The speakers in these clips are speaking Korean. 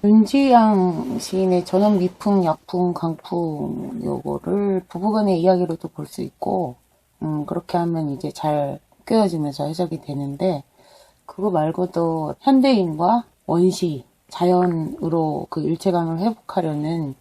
윤지양 시인의 전원 미풍, 약풍, 강풍 요거를 부부간의 이야기로도 볼 수 있고 그렇게 하면 이제 잘 꿰어지면서 해석이 되는데 그거 말고도 현대인과 원시, 자연으로 그 일체감을 회복하려는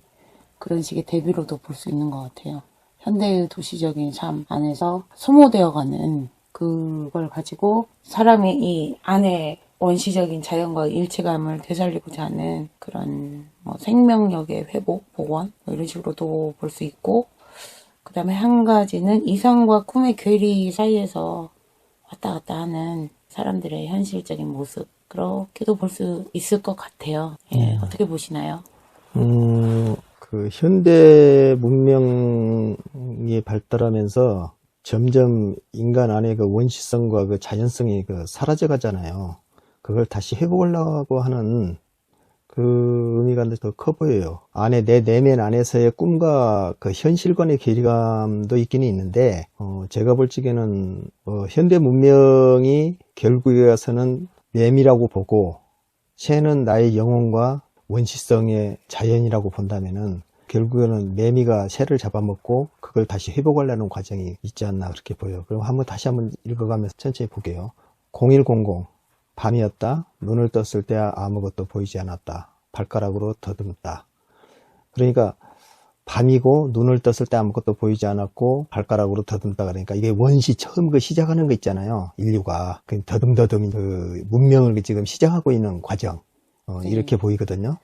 그런 식의 대비로도 볼 수 있는 것 같아요. 현대의 도시적인 삶 안에서 소모되어가는 그걸 가지고 사람이 이 안에 원시적인 자연과 일체감을 되살리고자 하는 그런 생명력의 회복, 복원 이런 식으로도 볼 수 있고 그 다음에 한 가지는 이상과 꿈의 괴리 사이에서 왔다 갔다 하는 사람들의 현실적인 모습 그렇게도 볼 수 있을 것 같아요. 예, 어떻게 보시나요? 그 현대 문명이 발달하면서 점점 인간 안에 그 원시성과 그 자연성이 그 사라져 가잖아요. 그걸 다시 회복하려고 하는 그 의미가 더 커 보여요. 안에 내 내면 안에서의 꿈과 그 현실과의 괴리감도 있기는 있는데, 제가 볼 적에는 현대 문명이 결국에 가서는 매미라고 보고, 새는 나의 영혼과 원시성의 자연이라고 본다면은 결국에는 매미가 새를 잡아먹고 그걸 다시 회복하려는 과정이 있지 않나 그렇게 보여요. 그럼 다시 한번 읽어가면서 천천히 볼게요. 0100 밤이었다. 눈을 떴을 때 아무것도 보이지 않았다. 발가락으로 더듬었다. 그러니까 밤이고 눈을 떴을 때 아무것도 보이지 않았고 발가락으로 더듬다. 그러니까 이게 원시 처음 그 시작하는 거 있잖아요. 인류가 그 더듬더듬 그 문명을 지금 시작하고 있는 과정. 이렇게 보이거든요.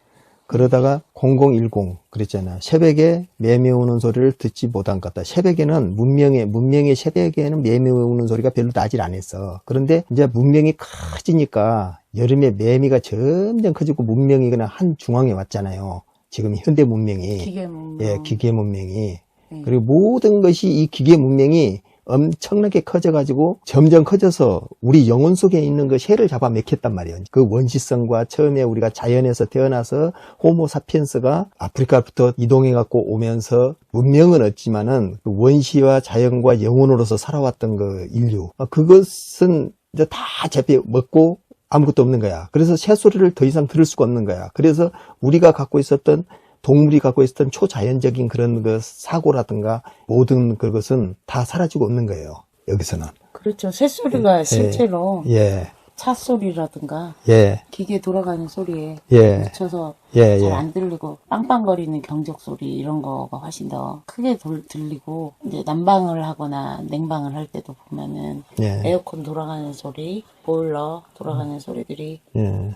그러다가 0010 그랬잖아요. 새벽에 매미 우는 소리를 듣지 못한 것 같다. 새벽에는 문명의 새벽에는 매미 우는 소리가 별로 나질 않았어. 그런데 이제 문명이 커지니까 여름에 매미가 점점 커지고 문명이 그냥 한 중앙에 왔잖아요. 지금 현대 문명이. 기계 문명. 예, 기계 문명이. 그리고 모든 것이 이 기계 문명이 엄청나게 커져가지고 점점 커져서 우리 영혼 속에 있는 그 새를 잡아먹혔단 말이에요. 그 원시성과 처음에 우리가 자연에서 태어나서 호모 사피엔스가 아프리카부터 이동해갖고 오면서 문명은 없지만은 그 원시와 자연과 영혼으로서 살아왔던 그 인류. 그것은 이제 다 잡혀먹고 아무것도 없는 거야. 그래서 새 소리를 더 이상 들을 수가 없는 거야. 그래서 우리가 갖고 있었던 동물이 갖고 있었던 초자연적인 그런 그 사고라든가 모든 그것은 다 사라지고 없는 거예요. 여기서는. 그렇죠. 새소리가 실제로 예. 차 소리라든가 예. 기계 돌아가는 소리에 묻혀서 예. 잘 안 들리고 빵빵거리는 경적 소리 이런 거가 훨씬 더 크게 들리고 이제 난방을 하거나 냉방을 할 때도 보면은 에어컨 돌아가는 소리, 보일러 돌아가는 소리들이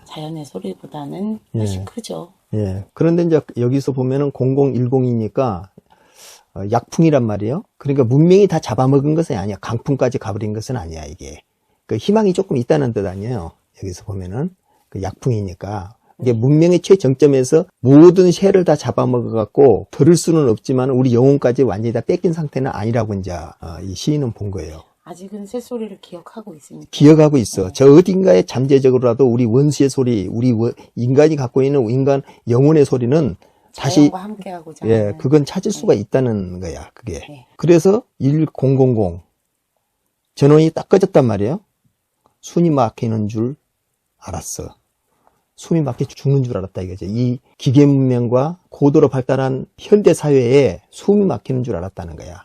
자연의 소리보다는 훨씬 크죠. 예. 그런데 이제 여기서 보면은 0010이니까 약풍이란 말이에요. 그러니까 문명이 다 잡아먹은 것은 아니야. 강풍까지 가버린 것은 아니야, 이게. 그 희망이 조금 있다는 뜻 아니에요. 여기서 보면은 그 약풍이니까. 이게 문명의 최정점에서 모든 새를 다 잡아먹어갖고 들을 수는 없지만 우리 영혼까지 완전히 다 뺏긴 상태는 아니라고 이제 이 시인은 본 거예요. 아직은 새소리를 기억하고 있습니다. 기억하고 있어. 저 어딘가에 잠재적으로라도 우리 원시의 소리, 우리 인간이 갖고 있는 인간 영혼의 소리는 다시 함께하고자 그건 찾을 수가 있다는 거야, 그게. 그래서 1000 전원이 딱 꺼졌단 말이에요. 숨이 막히는 줄 알았어. 숨이 막혀 죽는 줄 알았다 이거죠. 이 기계 문명과 고도로 발달한 현대 사회에 숨이 막히는 줄 알았다는 거야.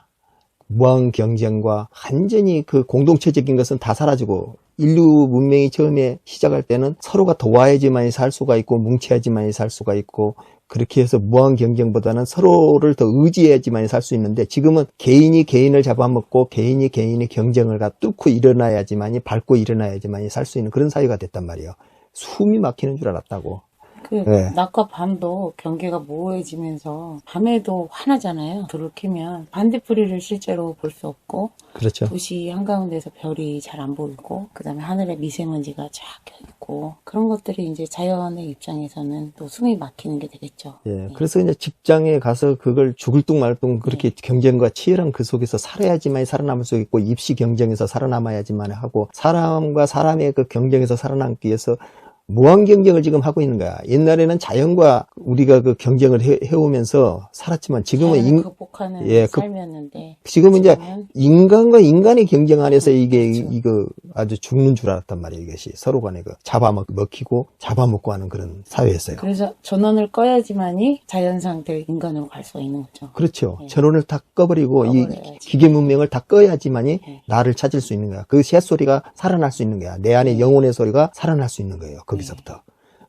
무한 경쟁과 완전히 그 공동체적인 것은 다 사라지고 인류 문명이 처음에 시작할 때는 서로가 도와야지만이 살 수가 있고 뭉쳐야지만이 살 수가 있고 그렇게 해서 무한 경쟁보다는 서로를 더 의지해야지만이 살 수 있는데 지금은 개인이 개인을 잡아먹고 개인이 개인의 경쟁을 뚫고 일어나야지만이 밟고 일어나야지만이 살 수 있는 그런 사회가 됐단 말이에요. 숨이 막히는 줄 알았다고. 낮과 밤도 경계가 모호해지면서 밤에도 환하잖아요. 불을 켜면 반딧불이를 실제로 볼 수 없고 그렇죠. 도시 한가운데서 별이 잘 안 보이고 그 다음에 하늘에 미세먼지가 쫙 껴있고 그런 것들이 이제 자연의 입장에서는 또 숨이 막히는 게 되겠죠. 그래서 이제 직장에 가서 그걸 죽을 둥 말 둥 그렇게 경쟁과 치열한 그 속에서 살아야지만 살아남을 수 있고 입시 경쟁에서 살아남아야지만 하고 사람과 사람의 그 경쟁에서 살아남기 위해서 무한 경쟁을 지금 하고 있는 거야. 옛날에는 자연과 우리가 그 경쟁을 해오면서 살았지만 지금은 자연을 극복하는 예, 삶이었는데 지금은 이제 지금은 인간과 인간의 경쟁 안에서 이게 그렇죠. 이거 아주 죽는 줄 알았단 말이에요. 이것이 서로 간에 그 잡아먹히고 잡아먹고 하는 그런 사회였어요. 그래서 전원을 꺼야지만이 자연상 될 인간으로 갈 수가 있는 거죠. 그렇죠. 네. 전원을 다 꺼버리고 이 꺼버려야지. 기계 문명을 다 꺼야지만이 네. 나를 찾을 수 있는 거야. 그 새소리가 살아날 수 있는 거야. 내 안에 영혼의 소리가 살아날 수 있는 거예요. 거기서부터.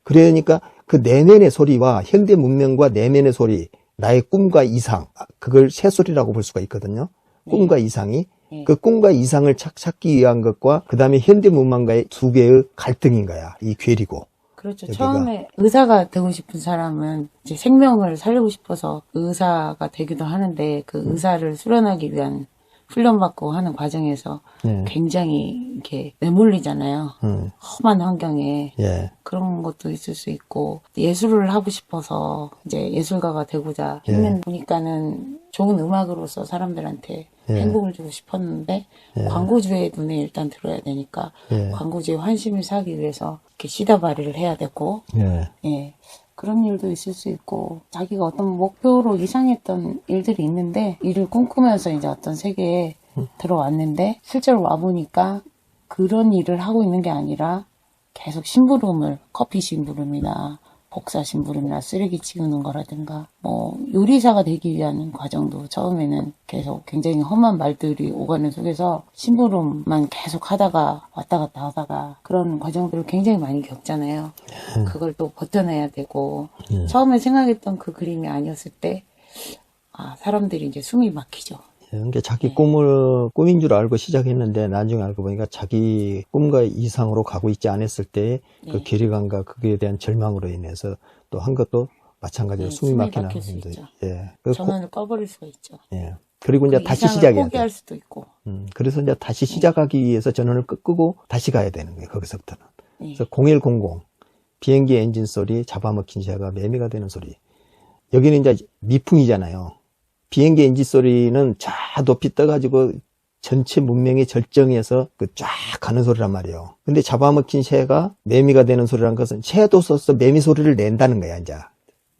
그러니까 그 내면의 소리와 현대 문명과 내면의 소리, 나의 꿈과 이상, 그걸 새소리라고 볼 수가 있거든요. 꿈과 이상이. 네. 그 꿈과 이상을 찾기 위한 것과 그 다음에 현대 문명과의 두 개의 갈등인 거야. 이 괴리고. 그렇죠. 여기가. 처음에 의사가 되고 싶은 사람은 이제 생명을 살리고 싶어서 의사가 되기도 하는데 그 의사를 수련하기 위한 훈련받고 하는 과정에서 네. 굉장히 이렇게 내몰리잖아요. 험한 환경에. 예. 그런 것도 있을 수 있고 예술을 하고 싶어서 이제 예술가가 되고자 예. 했는 보니까는 좋은 음악으로서 사람들한테 예. 행복을 주고 싶었는데 광고주의 눈에 일단 들어야 되니까 예. 광고주의 환심을 사기 위해서 이렇게 시다발이를 해야 되고 예. 예. 그런 일도 있을 수 있고 자기가 어떤 목표로 이상했던 일들이 있는데 일을 꿈꾸면서 이제 어떤 세계에 들어왔는데 실제로 와보니까 그런 일을 하고 있는 게 아니라 계속 심부름을 커피 심부름이나 복사 심부름이나 쓰레기 치우는 거라든가 뭐 요리사가 되기 위한 과정도 처음에는 계속 굉장히 험한 말들이 오가는 속에서 심부름만 계속 하다가 왔다 갔다 하다가 그런 과정들을 굉장히 많이 겪잖아요. 그걸 또 버텨내야 되고 처음에 생각했던 그 그림이 아니었을 때 사람들이 이제 숨이 막히죠. 그러니까 자기 꿈인 줄 알고 시작했는데 나중에 알고 보니까 자기 꿈과 이상으로 가고 있지 않았을 때 그 괴리감과 그에 대한 절망으로 인해서 또 한 것도 마찬가지로 숨이 막히는 막힐 수 분들. 있죠. 예. 전원을 꺼버릴 수가 있죠. 예. 그리고 이제 그 다시 이상을 시작해야 돼. 포기할 수도 있고. 그래서 이제 다시 시작하기 위해서 전원을 끄고 다시 가야 되는 거예요. 거기서부터는. 네. 그래서 0100 비행기 엔진 소리, 잡아먹힌 새가 매미가 되는 소리. 여기는 이제 미풍이잖아요. 비행기 엔진 소리는 쫙 높이 떠가지고 전체 문명의 절정에서 그 쫙 가는 소리란 말이에요. 근데 잡아먹힌 새가 매미가 되는 소리란 것은 새도 써서 매미 소리를 낸다는 거야, 이제.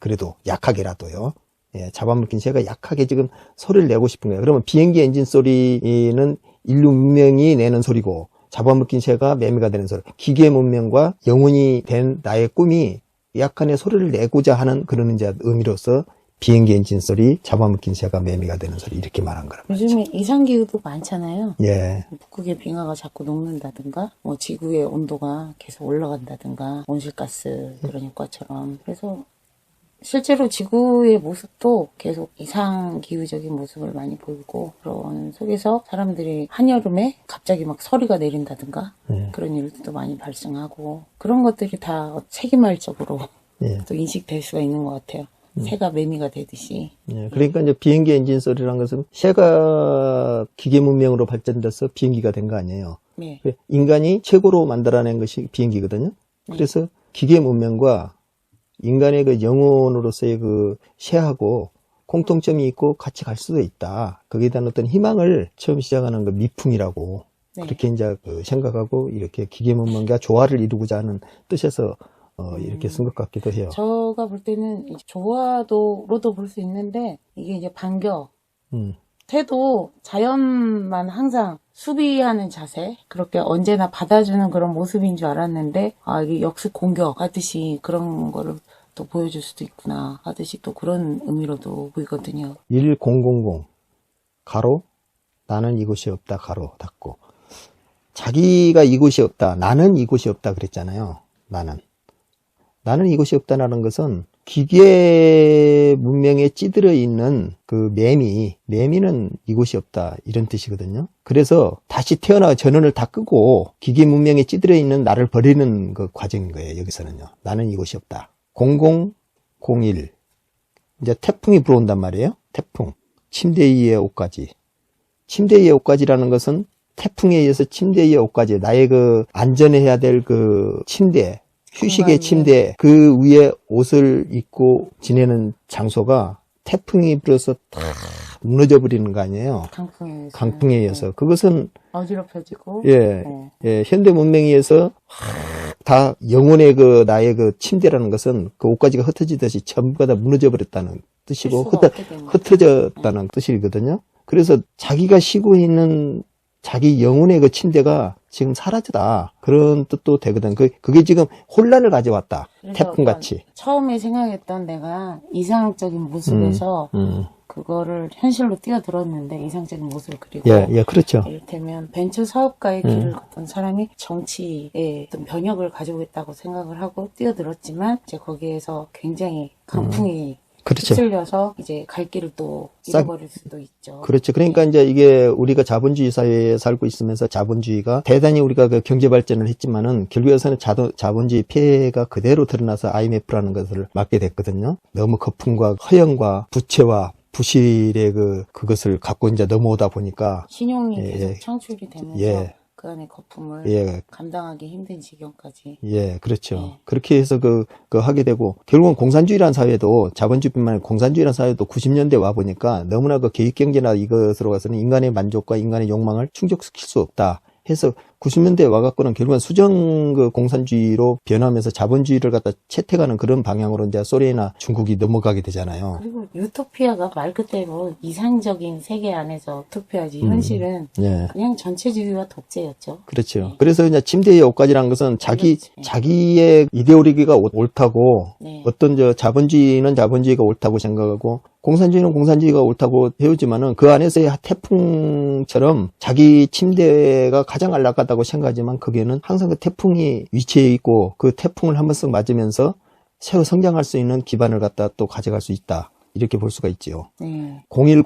그래도 약하게라도요. 예, 잡아먹힌 새가 약하게 지금 소리를 내고 싶은 거예요. 그러면 비행기 엔진 소리는 인류 문명이 내는 소리고 잡아먹힌 새가 매미가 되는 소리. 기계 문명과 영혼이 된 나의 꿈이 약간의 소리를 내고자 하는 그런 이제 의미로서 비행기 엔진 소리, 잡아먹힌 새가 매미가 되는 소리 이렇게 말한 거란 말이죠. 요즘에 이상기후도 많잖아요. 예, 북극의 빙하가 자꾸 녹는다든가, 뭐 지구의 온도가 계속 올라간다든가, 온실가스 그런 효과처럼. 그래서 실제로 지구의 모습도 계속 이상기후적인 모습을 많이 보이고, 그런 속에서 사람들이 한여름에 갑자기 막 서리가 내린다든가, 그런 일들도 많이 발생하고, 그런 것들이 다 세기말적으로 또 인식될 수가 있는 것 같아요. 새가 매미가 되듯이. 예, 그러니까 이제 비행기 엔진 소리란 것은 새가 기계 문명으로 발전돼서 비행기가 된 거 아니에요. 네. 인간이 최고로 만들어낸 것이 비행기거든요. 그래서 기계 문명과 인간의 그 영혼으로서의 그 새하고 공통점이 있고 같이 갈 수도 있다. 거기에 대한 어떤 희망을 처음 시작하는 그 미풍이라고 그렇게 이제 그 생각하고 이렇게 기계 문명과 조화를 이루고자 하는 뜻에서 이렇게 쓴 것 같기도 해요. 제가 볼 때는 이제 조화도로도 볼 수 있는데 이게 이제 반격. 새도 자연만 항상 수비하는 자세, 그렇게 언제나 받아주는 그런 모습인 줄 알았는데 이게 역습 공격 하듯이 그런 거를 또 보여줄 수도 있구나 하듯이 또 그런 의미로도 보이거든요. 1000 가로 나는 이곳이 없다 가로 닫고 자기가 이곳이 없다 나는 이곳이 없다 그랬잖아요. 나는 이곳이 없다는 것은 기계 문명에 찌들어 있는 그 매미는 이곳이 없다 이런 뜻이거든요. 그래서 다시 태어나 전원을 다 끄고 기계 문명에 찌들어 있는 나를 버리는 그 과정인 거예요. 여기서는요. 나는 이곳이 없다. 0001 이제 태풍이 불어온단 말이에요. 태풍. 침대 위의 옷가지. 침대 위의 옷가지라는 것은 태풍에 의해서 침대 위의 옷가지 나의 그 안전해야 될 그 침대 휴식의 침대 그 위에 옷을 입고 지내는 장소가 태풍이 불어서 다 무너져 버리는 거 아니에요. 강풍에 의해서. 네. 그것은 어지럽혀지고. 예, 네. 예, 현대 문명에 의해서 다 영혼의 그 나의 그 침대라는 것은 그 옷가지가 흩어지듯이 전부 다 무너져 버렸다는 뜻이고 흩어졌다는 뜻이거든요. 그래서 자기가 쉬고 있는 자기 영혼의 그 침대가 지금 사라졌다. 그런 뜻도 되거든. 그게 지금 혼란을 가져왔다. 태풍같이. 처음에 생각했던 내가 이상적인 모습에서 그거를 현실로 뛰어들었는데 이상적인 모습을 그리고 예, 그렇죠. 이를테면 벤처 사업가의 길을 걷던 사람이 정치에 어떤 변혁을 가져오겠다고 생각을 하고 뛰어들었지만 이제 거기에서 굉장히 강풍이 그렇죠. 휩쓸려서 이제 갈 길을 또 잃어버릴 수도 있죠. 그렇죠. 그러니까 이제 이게 우리가 자본주의 사회에 살고 있으면서 자본주의가 대단히 우리가 그 경제 발전을 했지만은 결국에서는 자본주의 폐해가 그대로 드러나서 IMF라는 것을 맞게 됐거든요. 너무 거품과 허영과 부채와 부실의 그것을 갖고 이제 넘어오다 보니까 신용이 계속 창출이 되면서 그 안에 거품을 감당하기 힘든 지경까지. 예, 그렇죠. 그렇게 해서 하게 되고, 결국은 공산주의라는 사회도, 자본주의뿐만 아니라 공산주의라는 사회도 90년대 와 보니까 너무나 그 계획경제나 이것으로 가서는 인간의 만족과 인간의 욕망을 충족시킬 수 없다. 해서 90년대에 와갖고는 결국은 수정 공산주의로 변하면서 자본주의를 갖다 채택하는 그런 방향으로 이제 소련이나 중국이 넘어가게 되잖아요. 그리고 유토피아가 말 그대로 이상적인 세계 안에서 유토피아지 현실은 그냥 전체주의와 독재였죠. 그렇죠. 그래서 이제 침대의 옷가지라는 것은 자기의 이데올로기가 옳다고 어떤 자본주의는 자본주의가 옳다고 생각하고 공산주의는 공산주의가 옳다고 배우지만은 그 안에서의 태풍처럼 자기 침대가 가장 안락하다고 생각하지만 거기에는 항상 그 태풍이 위치해 있고 그 태풍을 한 번씩 맞으면서 새로 성장할 수 있는 기반을 갖다 또 가져갈 수 있다. 이렇게 볼 수가 있지요. 0100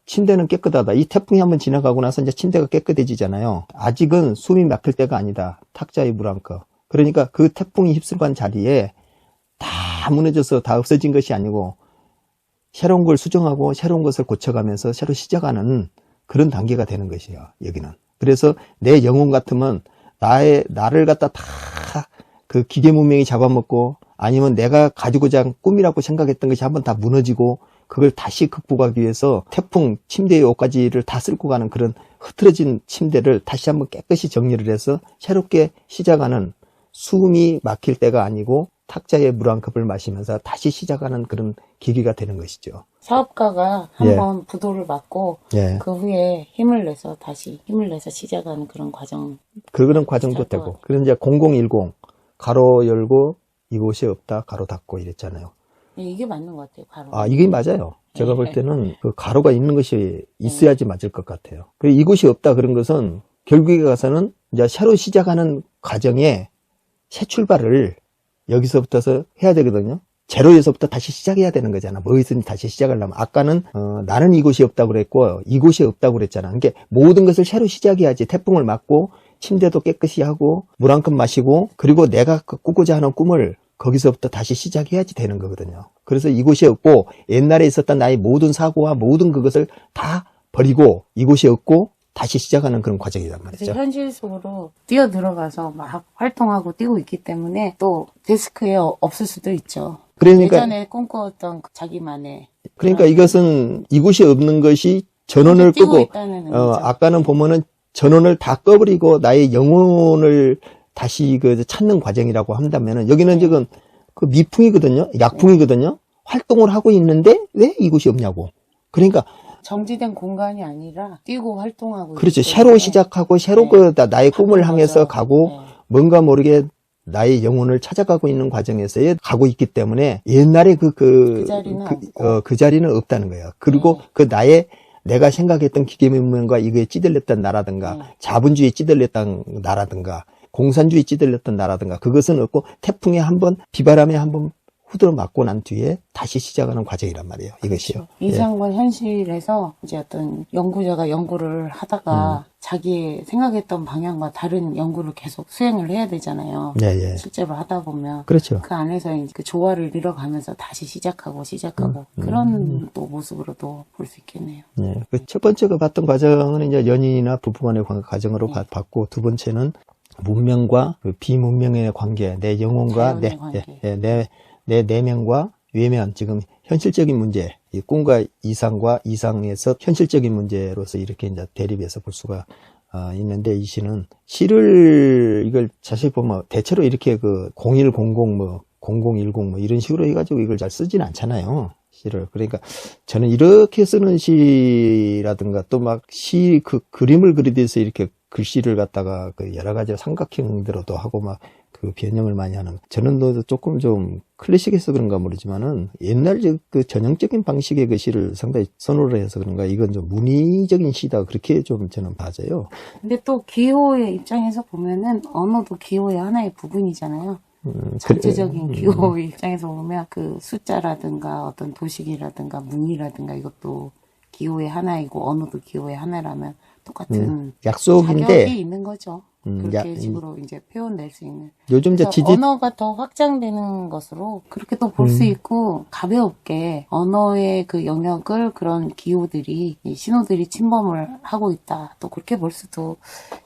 침대는 깨끗하다. 이 태풍이 한번 지나가고 나서 이제 침대가 깨끗해지잖아요. 아직은 숨이 막힐 때가 아니다. 탁자의 물 한 컵. 그러니까 그 태풍이 휩쓸고 간 자리에 다 무너져서 다 없어진 것이 아니고 새로운 걸 수정하고 새로운 것을 고쳐가면서 새로 시작하는 그런 단계가 되는 것이에요. 여기는. 그래서 내 영혼 같으면 나를 갖다 다 그 기계 문명이 잡아먹고 아니면 내가 가지고자 한 꿈이라고 생각했던 것이 한번 다 무너지고 그걸 다시 극복하기 위해서 태풍 침대의 옷가지를 다 쓸고 가는 그런 흐트러진 침대를 다시 한번 깨끗이 정리를 해서 새롭게 시작하는 숨이 막힐 때가 아니고 탁자에 물 한 컵을 마시면서 다시 시작하는 그런 계기가 되는 것이죠. 사업가가 한번 부도를 맞고 그 후에 다시 힘을 내서 시작하는 그런 과정. 그런 과정도 되고. 그래서 이제 0010 가로 열고 이곳이 없다 가로 닫고 이랬잖아요. 이게 맞는 것 같아요. 가로. 이게 맞아요. 제가 볼 때는 그 가로가 있는 것이 있어야지 맞을 것 같아요. 그리고 이곳이 없다 그런 것은 결국에 가서는 이제 새로 시작하는 과정에 새 출발을 여기서부터서 해야 되거든요. 제로에서부터 다시 시작해야 되는 거잖아. 뭐이든 다시 시작하려면. 아까는 나는 이곳이 없다고 그랬고 이곳이 없다고 그랬잖아. 그러니까 모든 것을 새로 시작해야지. 태풍을 맞고 침대도 깨끗이 하고 물 한 컵 마시고 그리고 내가 꾸고자 하는 꿈을 거기서부터 다시 시작해야지 되는 거거든요. 그래서 이곳이 없고 옛날에 있었던 나의 모든 사고와 모든 그것을 다 버리고 이곳이 없고 다시 시작하는 그런 과정이란 말이죠. 현실 속으로 뛰어들어가서 막 활동하고 뛰고 있기 때문에 또 데스크에 없을 수도 있죠. 그러니까 예전에 꿈꿔왔던 자기만의. 그러니까 이것은 이곳이 없는 것이 전원을 끄고 아까는 보면은 전원을 다 꺼버리고 나의 영혼을 다시 찾는 과정이라고 한다면은 여기는 지금 그 미풍이거든요. 약풍이거든요. 활동을 하고 있는데 왜 이곳이 없냐고. 그러니까 정지된 공간이 아니라 뛰고 활동하고. 그렇죠. 새로 시작하고 새로 나의 꿈을 향해서 가고 뭔가 모르게 나의 영혼을 찾아가고 있는 과정에서에 가고 있기 때문에 옛날에 그 자리는 없다는 거예요. 그리고 내가 생각했던 기계문명과 이거에 찌들렸던 나라든가 자본주의에 찌들렸던 나라든가 공산주의에 찌들렸던 나라든가 그것은 없고 태풍에 한번 비바람에 한번 후드러 맞고 난 뒤에 다시 시작하는 과정이란 말이에요. 이것이요. 이상과 현실에서 이제 어떤 연구자가 연구를 하다가 자기의 생각했던 방향과 다른 연구를 계속 수행을 해야 되잖아요. 실제로 하다 보면. 그렇죠. 그 안에서 이제 그 조화를 잃어가면서 다시 시작하고 그런 또 모습으로도 볼 수 있겠네요. 그 첫 번째 봤던 과정은 이제 연인이나 부부간의 과정으로 봤고 두 번째는 문명과 비문명의 관계, 내 영혼과 내 내면과 외면, 지금 현실적인 문제, 이 꿈과 이상과 이상에서 현실적인 문제로서 이렇게 이제 대립해서 볼 수가 있는데, 이 시는 시를 이걸 자세히 보면 대체로 이렇게 그 0100 뭐 0010 뭐 이런 식으로 해가지고 이걸 잘 쓰진 않잖아요. 시를. 그러니까 저는 이렇게 쓰는 시라든가 또 막 시 그 그림을 그리듯이 이렇게 글씨를 갖다가 그 여러 가지 삼각형대로도 하고 막 그 변형을 많이 하는, 저는 조금 좀 클래식해서 그런가 모르지만은 옛날 그 전형적인 방식의 그 시를 상당히 선호를 해서 그런가 이건 좀 문의적인 시다, 그렇게 좀 저는 봐져요. 근데 또 기호의 입장에서 보면은 언어도 기호의 하나의 부분이잖아요. 전체적인 기호의 입장에서 보면 그 숫자라든가 어떤 도식이라든가 문이라든가 이것도 기호의 하나이고 언어도 기호의 하나라면 똑같은 약속인데 자격이 있는 거죠. 그렇게 야, 식으로 이제 표현될 수 있는. 요즘 이제 그래서 언어가 더 확장되는 것으로 그렇게 또 볼 수 있고, 가벼웁게 언어의 그 영역을 그런 기호들이, 이 신호들이 침범을 하고 있다, 또 그렇게 볼 수도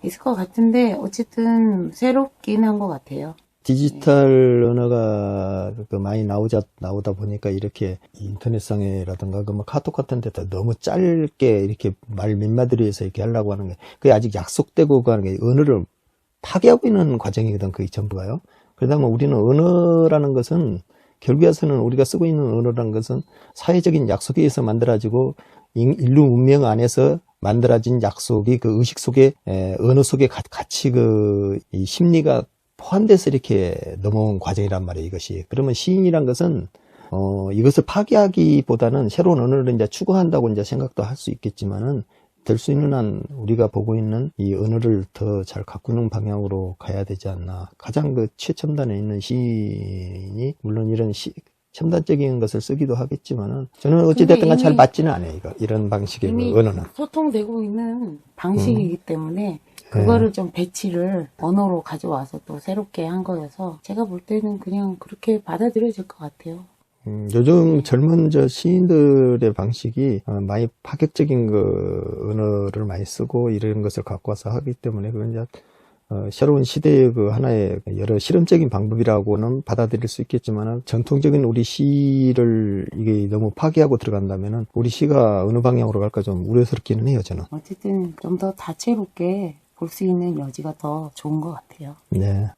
있을 것 같은데, 어쨌든 새롭긴 한 것 같아요. 디지털 언어가 그 많이 나오다 보니까 이렇게 인터넷상에라든가 그 뭐 카톡 같은 데다 너무 짧게 이렇게 말 몇 마디로 해서 이렇게 하려고 하는 게, 그게 아직 약속되고 가는 게 언어를 파괴하고 있는 과정이거든, 거의 전부가요. 그러다 보면 우리는 언어라는 것은 결국에서는 우리가 쓰고 있는 언어라는 것은 사회적인 약속에 의해서 만들어지고 인류 문명 안에서 만들어진 약속이 그 의식 속에, 언어 속에 같이 이 심리가 포함돼서 이렇게 넘어온 과정이란 말이에요, 이것이. 그러면 시인이란 것은, 이것을 파괴하기보다는 새로운 언어를 이제 추구한다고 이제 생각도 할 수 있겠지만은, 될 수 있는 한 우리가 보고 있는 이 언어를 더 잘 가꾸는 방향으로 가야 되지 않나. 가장 그 최첨단에 있는 시인이, 물론 이런 첨단적인 것을 쓰기도 하겠지만은, 저는 어찌됐든 간 잘 맞지는 않아요, 이런 방식의 이미 언어는. 소통되고 있는 방식이기 때문에, 그거를 좀 배치를 언어로 가져와서 또 새롭게 한 거여서 제가 볼 때는 그냥 그렇게 받아들여질 것 같아요. 요즘 젊은 시인들의 방식이 많이 파격적인 그 언어를 많이 쓰고 이런 것을 갖고 와서 하기 때문에 그건 이제 새로운 시대의 그 하나의 여러 실험적인 방법이라고는 받아들일 수 있겠지만, 전통적인 우리 시를 이게 너무 파괴하고 들어간다면은 우리 시가 어느 방향으로 갈까 좀 우려스럽기는 해요, 저는. 어쨌든 좀 더 다채롭게 볼 수 있는 여지가 더 좋은 것 같아요. 네.